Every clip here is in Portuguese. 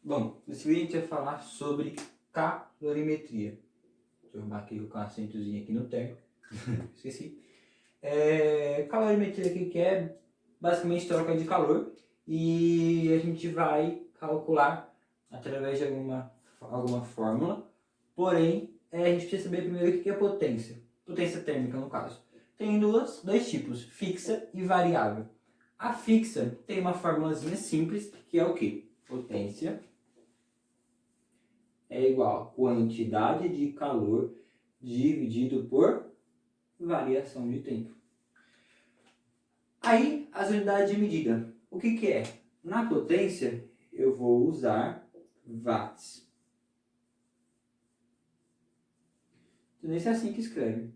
Bom, nesse vídeo a gente vai falar sobre calorimetria. Deixa eu marcar aqui com um acentozinho aqui no térmico. Esqueci. Calorimetria aqui que é basicamente troca de calor e a gente vai calcular através de alguma fórmula. Porém, a gente precisa saber primeiro o que é potência. Potência térmica, no caso. Tem dois tipos, fixa e variável. A fixa tem uma formulazinha simples, que é o quê? Potência é igual a quantidade de calor dividido por variação de tempo. Aí, as unidades de medida. O que é? Na potência, eu vou usar watts. Então, esse é assim que escreve.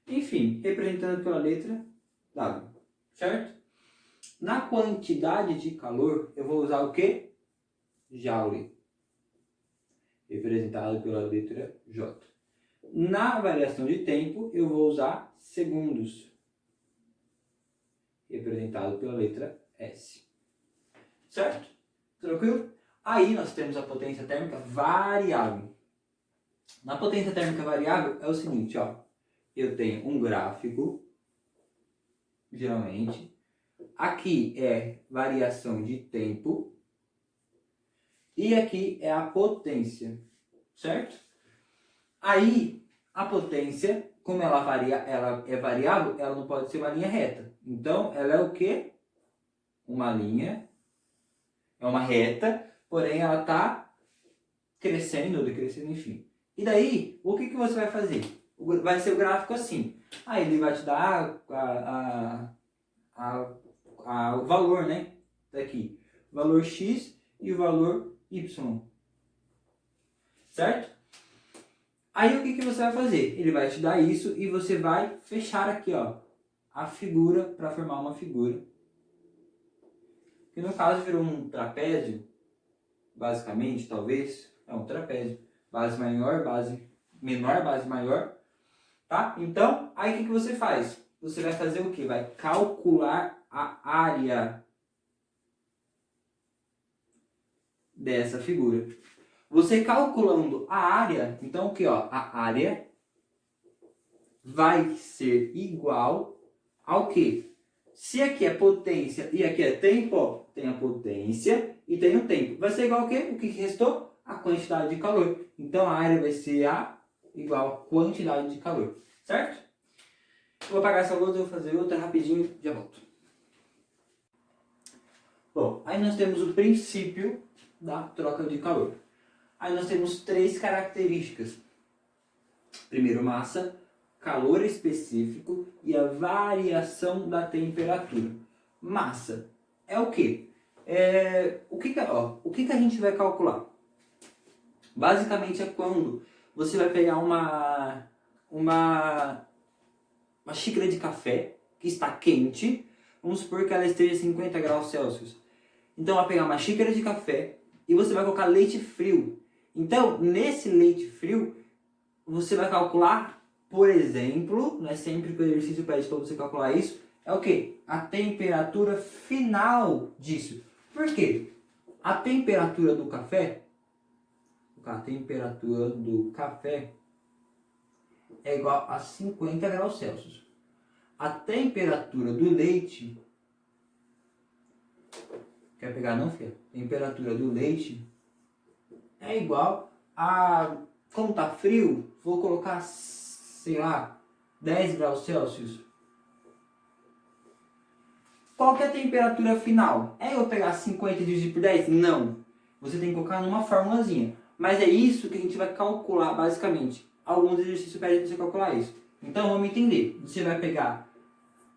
Enfim, representando pela letra W, certo? Na quantidade de calor, eu vou usar o quê? Joule, representado pela letra J. Na variação de tempo, eu vou usar segundos, representado pela letra S. Certo? Tranquilo? Aí nós temos a potência térmica variável. Na potência térmica variável é o seguinte, ó. Eu tenho um gráfico, geralmente. Aqui é variação de tempo. E aqui é a potência. Certo? Aí, a potência, como ela é variável, ela não pode ser uma linha reta. Então, ela é o quê? Uma linha. É uma reta, porém ela está crescendo ou decrescendo, enfim. E daí, o que você vai fazer? Vai ser o gráfico assim. Aí ele vai te dar o valor, né? Daqui. O valor X e o valor Y. Certo? Aí o que você vai fazer? Ele vai te dar isso e você vai fechar aqui, ó, a figura para formar uma figura. Que no caso virou um trapézio, basicamente, talvez. É um trapézio. Base maior, base menor, base maior. Tá? Então, aí o que você faz? Você vai fazer o quê? Vai calcular a área dessa figura. Você calculando a área, então o que? A área vai ser igual ao quê? Se aqui é potência e aqui é tempo, ó, tem a potência e tem o tempo. Vai ser igual ao quê? O que restou? A quantidade de calor. Então a área vai ser igual a quantidade de calor. Certo? Eu vou apagar essa luz, eu vou fazer outra rapidinho, já volto. Bom, aí nós temos o princípio da troca de calor. Aí nós temos três características. Primeiro, massa, calor específico e a variação da temperatura. Massa é o quê? O que a gente vai calcular? Basicamente é quando você vai pegar uma xícara de café que está quente, vamos supor que ela esteja 50 graus Celsius. Então vai pegar uma xícara de café e você vai colocar leite frio. Então, nesse leite frio, você vai calcular, por exemplo, não é sempre que o exercício pede para você calcular isso, é o quê? A temperatura final disso. Por quê? A temperatura do café é igual a 50 graus Celsius. A temperatura do leite, quer pegar não, filha? A temperatura do leite é igual a, como tá frio, vou colocar, sei lá, 10 graus Celsius. Qual que é a temperatura final? É eu pegar 50 e dividir por 10? Não. Você tem que colocar numa formulazinha. Mas é isso que a gente vai calcular, basicamente. Alguns exercícios pedem você calcular isso. Então, vamos entender. Você vai pegar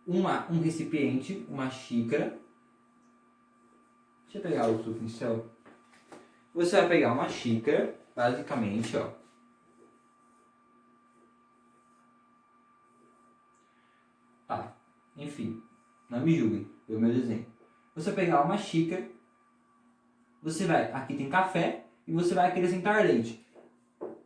um recipiente, uma xícara. Deixa eu pegar outro pincel. Você vai pegar uma xícara, basicamente, ó. Tá, enfim, não me julguem pelo meu desenho. Você vai pegar uma xícara, aqui tem café, e você vai acrescentar leite.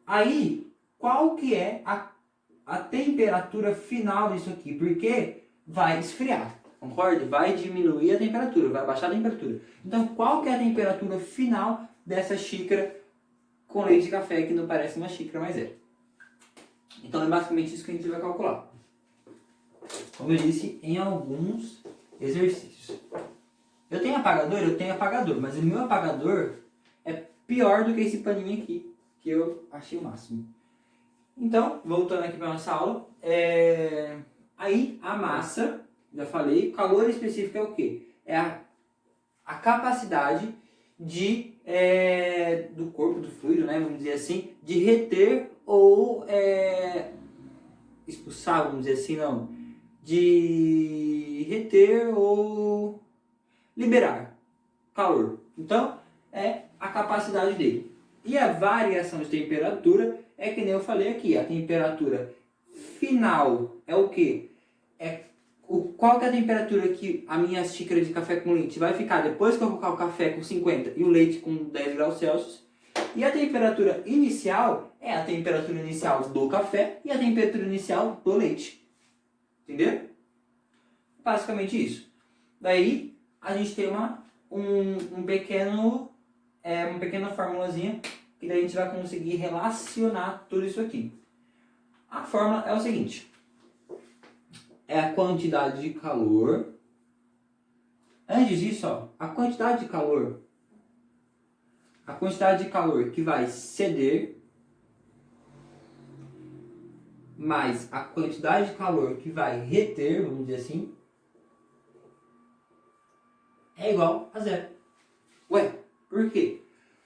Aí, qual que é a temperatura final disso aqui? Porque vai esfriar, concorda? Vai diminuir a temperatura, vai baixar a temperatura. Então, qual que é a temperatura final dessa xícara com leite de café, que não parece uma xícara, mas é. Então é basicamente isso que a gente vai calcular. Como eu disse, em alguns exercícios. Eu tenho apagador? Eu tenho apagador, mas o meu apagador é pior do que esse paninho aqui, que eu achei o máximo. Então, voltando aqui para nossa aula, aí a massa, já falei, calor específico é o quê? É a capacidade do corpo, do fluido, né, vamos dizer assim, de reter ou expulsar, vamos dizer assim, não, de reter ou liberar calor. Então, é a capacidade dele. E a variação de temperatura é que nem eu falei aqui, a temperatura final é o quê? Qual que é a temperatura que a minha xícara de café com leite vai ficar depois que eu colocar o café com 50 e o leite com 10 graus Celsius. E a temperatura inicial é a temperatura inicial do café e a temperatura inicial do leite. Entendeu? Basicamente isso. Daí a gente tem uma pequena formulazinha que daí a gente vai conseguir relacionar tudo isso aqui. A fórmula é o seguinte. É a quantidade de calor. Antes disso, ó, a quantidade de calor que vai ceder mais a quantidade de calor que vai reter, vamos dizer assim, é igual a zero. Ué, por quê?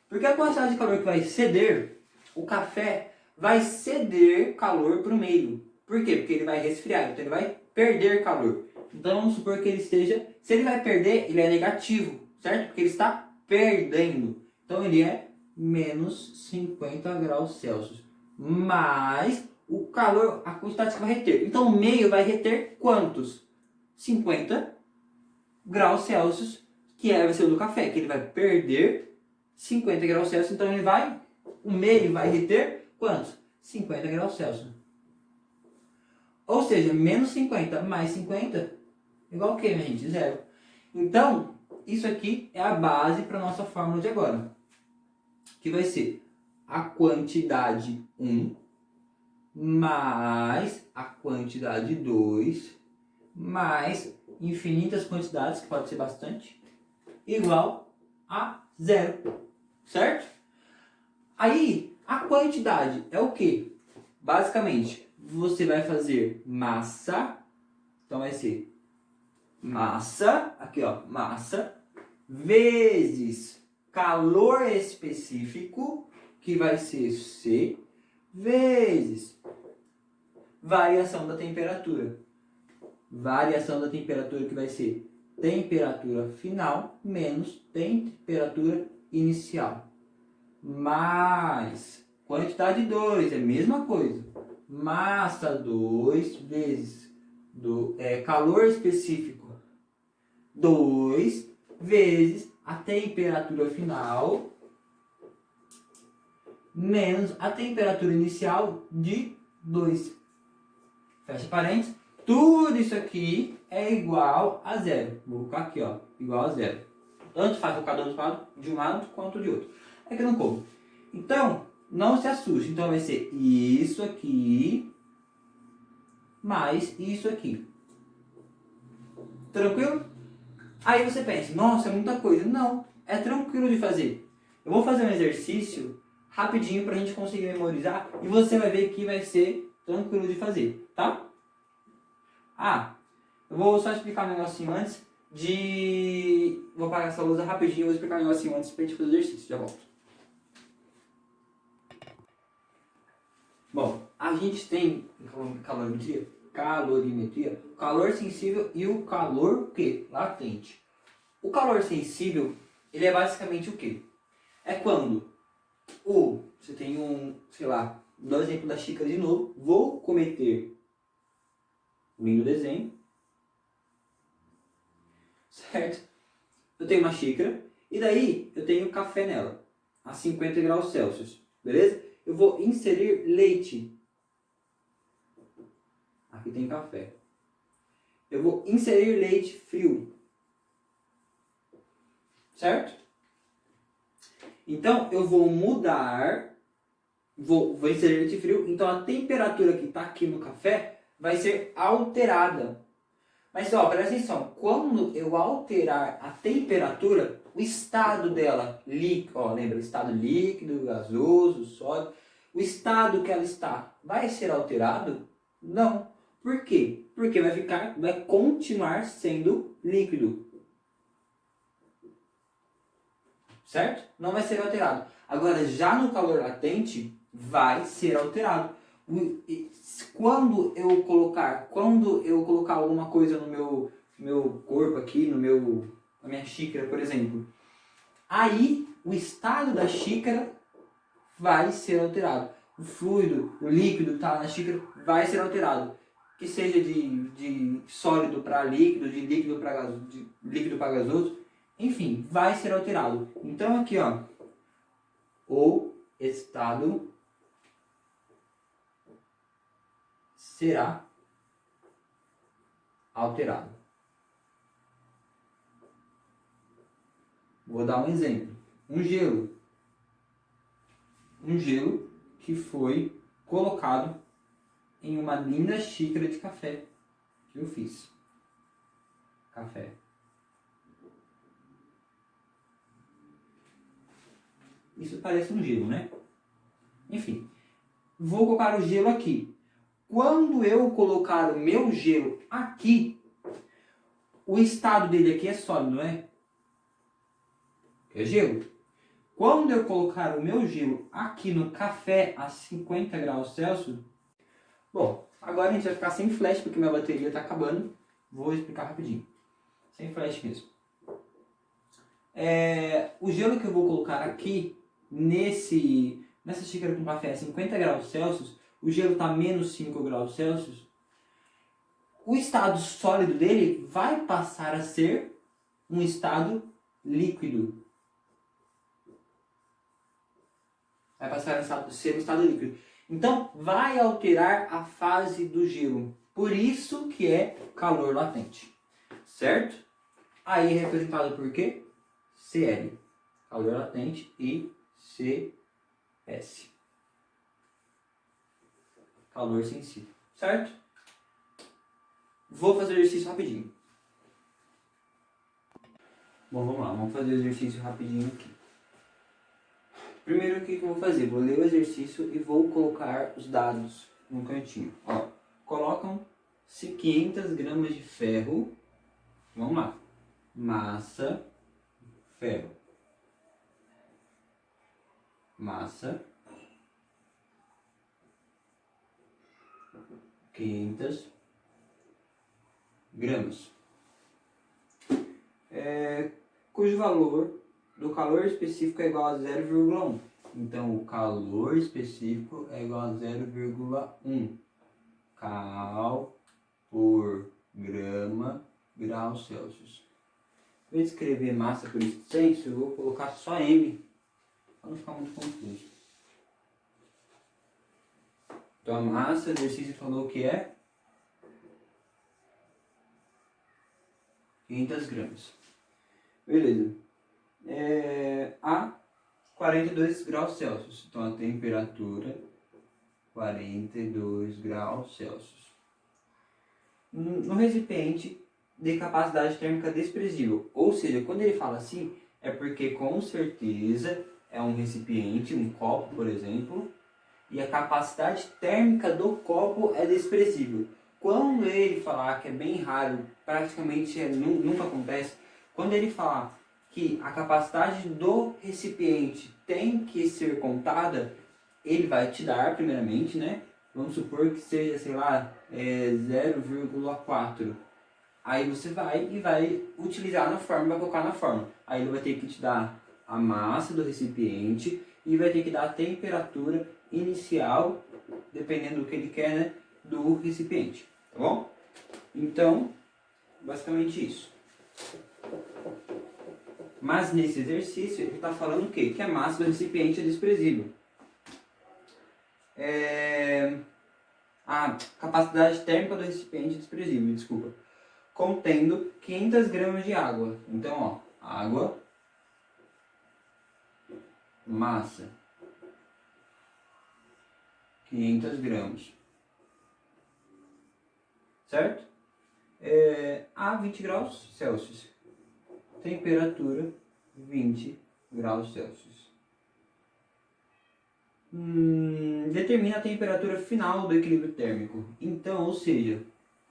Porque a quantidade de calor que vai ceder, o café vai ceder calor para o meio. Por quê? Porque ele vai resfriar, então ele vai perder calor. Então vamos supor que ele esteja... Se ele vai perder, ele é negativo, certo? Porque ele está perdendo. Então ele é menos 50 graus Celsius. Mas o calor, a quantidade que vai reter. Então o meio vai reter quantos? 50 graus Celsius, que vai ser o do café, que ele vai perder 50 graus Celsius. Então o meio vai reter quantos? 50 graus Celsius. Ou seja, menos 50 mais 50 igual o que, minha gente? Zero. Então, isso aqui é a base para a nossa fórmula de agora. Que vai ser a quantidade 1 mais a quantidade 2 mais infinitas quantidades, que pode ser bastante, igual a zero. Certo? Aí, a quantidade é o que? Basicamente, você vai fazer massa, então vai ser massa, aqui ó, massa, vezes calor específico, que vai ser C, vezes variação da temperatura. Variação da temperatura que vai ser temperatura final menos temperatura inicial. Mais quantidade 2, é a mesma coisa. Massa 2 vezes calor específico 2 vezes a temperatura final menos a temperatura inicial de 2. Fecha parênteses. Tudo isso aqui é igual a zero. Vou colocar aqui, ó, igual a zero. Tanto faz colocar do lado de um lado quanto de outro. É que eu não como. Então, não se assuste. Então vai ser isso aqui mais isso aqui. Tranquilo? Aí você pensa, nossa, é muita coisa. Não, é tranquilo de fazer. Eu vou fazer um exercício rapidinho pra gente conseguir memorizar e você vai ver que vai ser tranquilo de fazer, tá? Eu vou só explicar um negocinho antes Vou apagar essa luz rapidinho e vou explicar um negocinho antes pra gente fazer o exercício. Já volto. Bom, a gente tem calorimetria, calor sensível e o calor o quê? Latente. O calor sensível, ele é basicamente o quê? É quando você tem sei lá, dá o exemplo da xícara de novo, vou cometer o lindo desenho, certo? Eu tenho uma xícara e daí eu tenho café nela, a 50 graus Celsius, beleza? Eu vou inserir leite. Aqui tem café. Eu vou inserir leite frio. Certo? Então, eu vou mudar, vou inserir de frio, então a temperatura que está aqui no café vai ser alterada. Mas, ó, presta atenção, quando eu alterar a temperatura, o estado dela, líquido, ó, lembra, estado líquido, gasoso, sólido, o estado que ela está vai ser alterado? Não. Por quê? Porque vai continuar sendo líquido. Certo? Não vai ser alterado. Agora, já no calor latente, vai ser alterado. Quando eu colocar alguma coisa no meu corpo aqui, na minha xícara, por exemplo, aí o estado da xícara vai ser alterado. O fluido, o líquido que está na xícara vai ser alterado. Que seja de sólido para líquido, de líquido para gasoso, enfim, vai ser alterado. Então aqui, ó, o estado será alterado. Vou dar um exemplo. Um gelo que foi colocado em uma linda xícara de café que eu fiz. Café. Isso parece um gelo, né? Enfim, vou colocar o gelo aqui. Quando eu colocar o meu gelo aqui, o estado dele aqui é sólido, não é? É gelo. Quando eu colocar o meu gelo aqui no café a 50 graus Celsius, bom, agora a gente vai ficar sem flash porque minha bateria está acabando. Vou explicar rapidinho. Sem flash mesmo. O gelo que eu vou colocar aqui nessa xícara com café a 50 graus Celsius, o gelo está menos 5 graus Celsius, o estado sólido dele vai passar a ser um estado líquido. Vai passar a ser um estado líquido. Então, vai alterar a fase do gelo. Por isso que é calor latente. Certo? Aí é representado por quê? Cl. Calor latente e Cs. Calor sensível. Certo? Vou fazer o exercício rapidinho. Bom, vamos lá. Vamos fazer o exercício rapidinho aqui. Primeiro, o que eu vou fazer? Vou ler o exercício e vou colocar os dados no cantinho. Ó, colocam-se 500 gramas de ferro. Vamos lá. Massa, ferro. Massa, 500 gramas. Cujo valor do calor específico é igual a 0,1. Então, o calor específico é igual a 0,1 cal por grama graus Celsius. Em vez de escrever massa por extenso, eu vou colocar só M, para não ficar muito confuso. Então, a massa, o exercício falou que é 500 gramas. Beleza. A 42 graus Celsius. Então, a temperatura 42 graus Celsius. No recipiente de capacidade térmica desprezível. Ou seja, quando ele fala assim, é porque com certeza é um recipiente, um copo, por exemplo, e a capacidade térmica do copo é desprezível. Quando ele falar, que é bem raro, praticamente nunca acontece, quando ele falar que a capacidade do recipiente tem que ser contada, ele vai te dar, primeiramente, né? Vamos supor que seja, sei lá, 0,4. Aí você vai utilizar na forma, vai colocar na forma. Aí ele vai ter que te dar a massa do recipiente e vai ter que dar a temperatura inicial, dependendo do que ele quer, né, do recipiente. Tá bom? Então, basicamente isso. Mas nesse exercício ele está falando o quê? Que a massa do recipiente é desprezível. A capacidade térmica do recipiente é desprezível, desculpa. Contendo 500 gramas de água. Então, ó, água massa, 500 gramas, certo? A 20 graus Celsius, temperatura 20 graus Celsius. Determina a temperatura final do equilíbrio térmico. Então, ou seja,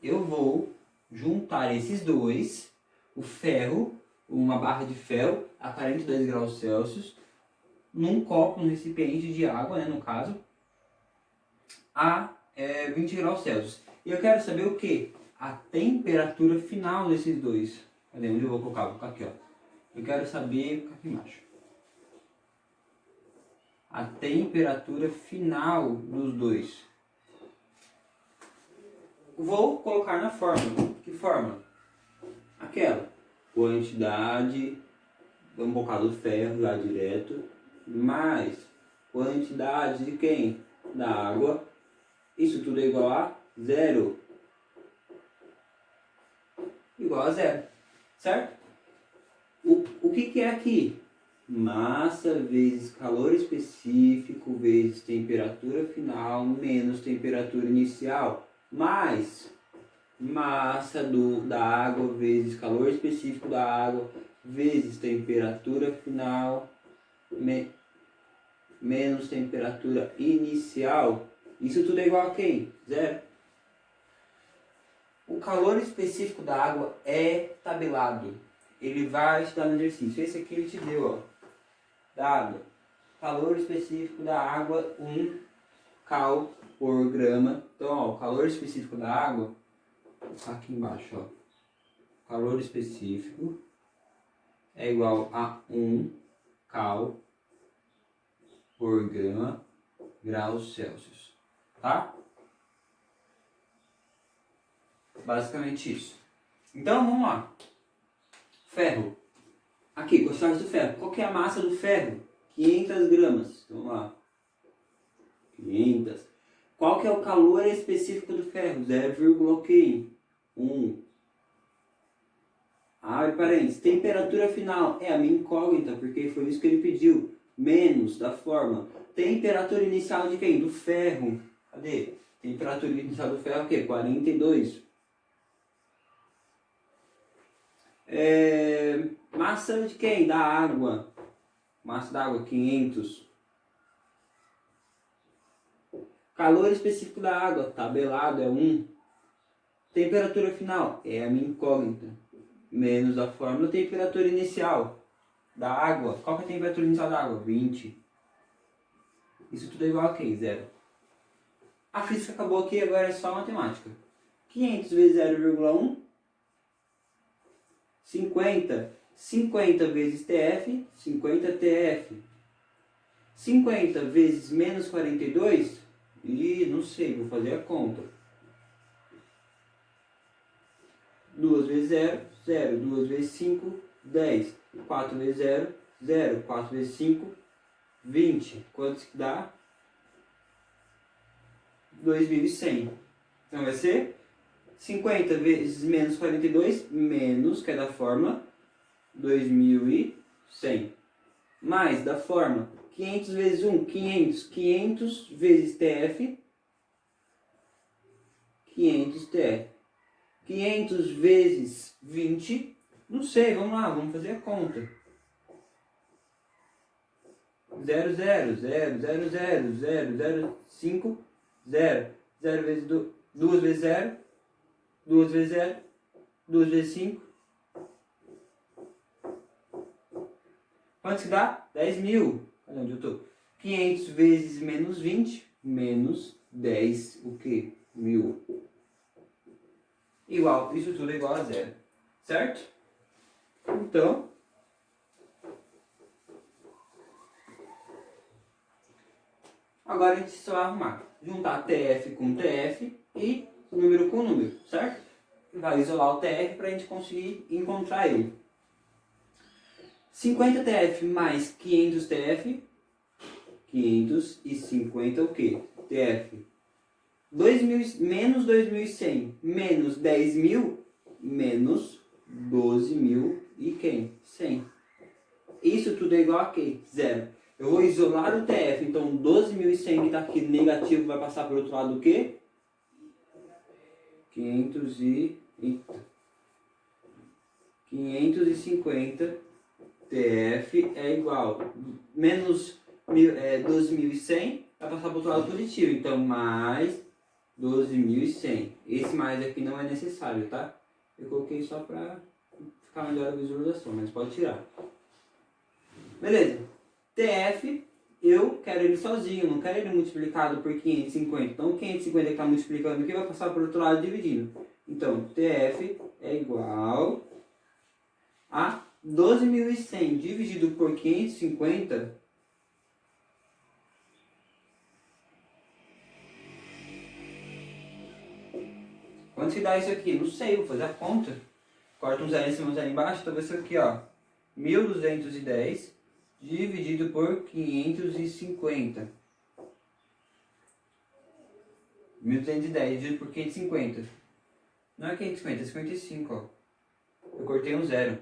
eu vou juntar esses dois, o ferro, uma barra de ferro a 42 graus Celsius, num copo, num recipiente de água, né, no caso, a 20 graus Celsius. E eu quero saber o que? A temperatura final desses dois. Cadê? Onde eu vou colocar? Vou colocar aqui, ó. Eu quero saber, vou colocar aqui embaixo, a temperatura final dos dois. Vou colocar na fórmula. Que fórmula? Aquela. Quantidade, vamos colocar do ferro lá direto, mais quantidade de quem? Da água. Isso tudo é igual a zero. Igual a zero. Certo? O que é aqui? Massa vezes calor específico vezes temperatura final menos temperatura inicial, mais massa da água vezes calor específico da água vezes temperatura final menos temperatura inicial. Isso tudo é igual a quem? Zero. O calor específico da água é tabelado. Ele vai te dar no exercício. Esse aqui ele te deu, ó. Da água. Calor específico da água, 1 cal por grama. Então, ó, o calor específico da água, vou colocar aqui embaixo, ó. Calor específico é igual a 1 cal por grama graus Celsius. Tá? Basicamente isso. Então, vamos lá. Ferro. Aqui, quantidade do ferro. Qual que é a massa do ferro? 500 gramas. Então, vamos lá. 500. Qual que é o calor específico do ferro? 0,1. Abre parênteses. Temperatura final é a minha incógnita, porque foi isso que ele pediu. Menos da fórmula. Temperatura inicial de quem? Do ferro. Cadê? Temperatura inicial do ferro é o quê? 42. Massa de quem? Da água. Massa da água, 500. Calor específico da água, tabelado, é 1. Temperatura final, é a minha incógnita. Menos a fórmula. Temperatura inicial da água. Qual que é a temperatura inicial da água? 20. Isso tudo é igual a quem? Zero. A física acabou aqui, agora é só matemática. 500 vezes 0,1. 50. 50 vezes TF, 50 TF. 50 vezes menos 42, não sei, vou fazer a conta. 2 vezes 0, 0. 2 vezes 5, 10. 4 vezes 0, 0. 4 vezes 5, 20. Quanto que dá? 2.100. Então vai ser 50 vezes menos 42, menos, que é da fórmula, 2.100. Mais da fórmula, 500 vezes 1, 500. 500 vezes TF, 500 TF. 500 vezes 20, não sei, vamos lá, vamos fazer a conta. 0, 0, 0, 0, 0, 0, 0, 5, 0. 0 vezes 2 vezes 0, 2 vezes 0, 2 vezes 5. Quanto que dá? 10.000. Cadê onde eu tô? 500 vezes menos 20, menos 10, o quê? 1.000. Igual, isso tudo é igual a zero. Certo? Então, agora a gente só vai arrumar. Juntar TF com TF e número com número, certo? Vai isolar o TF para a gente conseguir encontrar ele. 50 TF mais 500 TF, 550 o quê? TF. 2.000, menos 2.100, menos 10.000, menos 12.000 e quem? 100. Isso tudo é igual a quê? Zero. Eu vou isolar o TF, então 12.100 que está aqui negativo vai passar para o outro lado o quê? 550 TF é igual menos 12.100 vai passar para o outro lado positivo, então mais 12.100. Esse mais aqui não é necessário, tá? Eu coloquei só para ficar melhor a visualização, mas pode tirar. Beleza. TF, eu quero ele sozinho, não quero ele multiplicado por 550. Então, 550 que está multiplicando aqui vai passar para o outro lado dividindo. Então, TF é igual a 12.100 dividido por 550. Quanto que dá isso aqui? Não sei, vou fazer a conta. Corta um zero em cima, um zero embaixo. Então, vai ser aqui, ó. 1.210 dividido por 550. 1.210 dividido por 550. Não é 550, é 55, ó. Eu cortei um zero.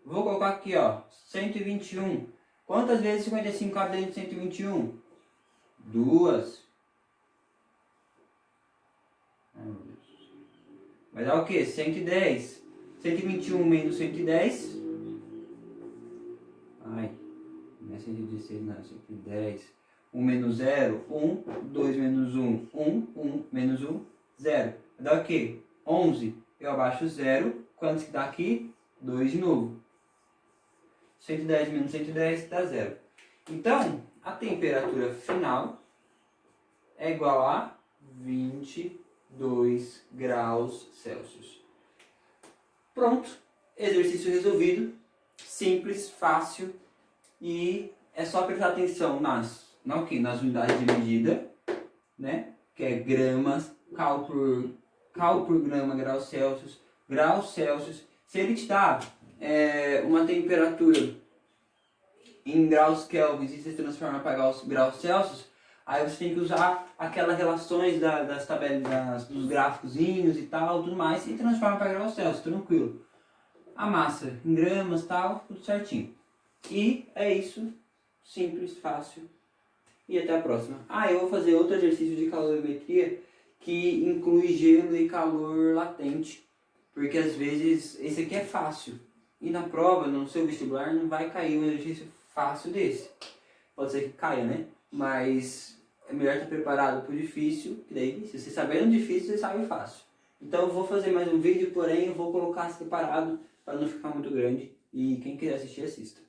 Vou colocar aqui, ó. 121. Quantas vezes 55 cabe dentro de 121? 2. Vai dar o quê? 110. 121 menos 110. Ai, não é 116, não, é 110. 1 menos 0, 1. 2 menos 1, 1. 1 menos 1, 0. Vai dar o quê? 11. Eu abaixo 0. Quantos que dá aqui? 2 de novo. 110 menos 110 dá 0. Então, a temperatura final é igual a 22 graus Celsius. Pronto. Exercício resolvido. Simples, fácil. E é só prestar atenção nas unidades de medida, né? Que é gramas, cal por grama, graus Celsius. Se ele te dá uma temperatura em graus Kelvin e você transforma para graus Celsius, aí você tem que usar aquelas relações das tabelas, dos gráficozinhos e tal, tudo mais, e transforma para graus Celsius, tranquilo. A massa em gramas, tal, tudo certinho. E é isso, simples, fácil. E até a próxima. Eu vou fazer outro exercício de calorimetria que inclui gelo e calor latente. Porque às vezes esse aqui é fácil. E na prova, no seu vestibular, não vai cair um exercício fácil desse. Pode ser que caia, né? Mas é melhor estar preparado para o difícil. Que daí, se você saber o difícil, você sabe o fácil. Então eu vou fazer mais um vídeo, porém eu vou colocar separado para não ficar muito grande. E quem quiser assistir, assista.